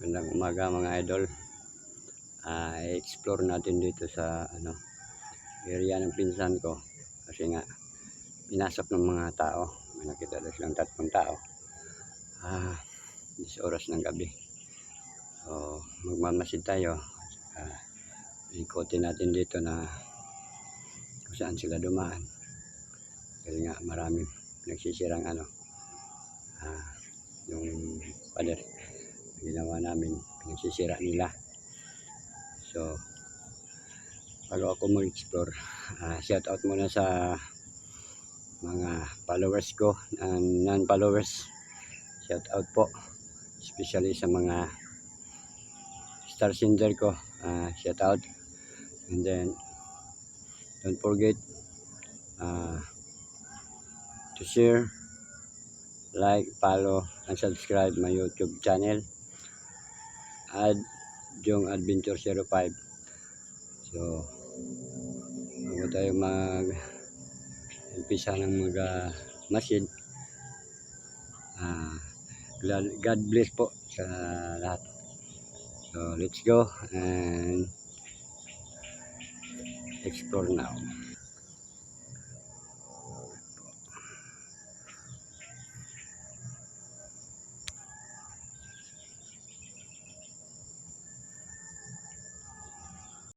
Magandang umaga mga idol. I-explore natin dito sa area ng pinsan ko kasi nga pinasok ng mga tao. May nakita daw silang 3 tao. 10 oras ng gabi. So magmamasid tayo. Ikotin natin dito na kung saan sila dumaan. Kasi nga maraming nagsisirang yung pader ginawa namin, pinagsisira nila. So bago ako mag-explore, shout out muna sa mga followers ko and non-followers. Shout out po especially sa mga star sender ko. Shout out, and then don't forget to share, like, follow, and subscribe my YouTube channel Jong Adventure 05. So bago tayo umpisa ng masid, God bless po sa lahat. So let's go and explore now.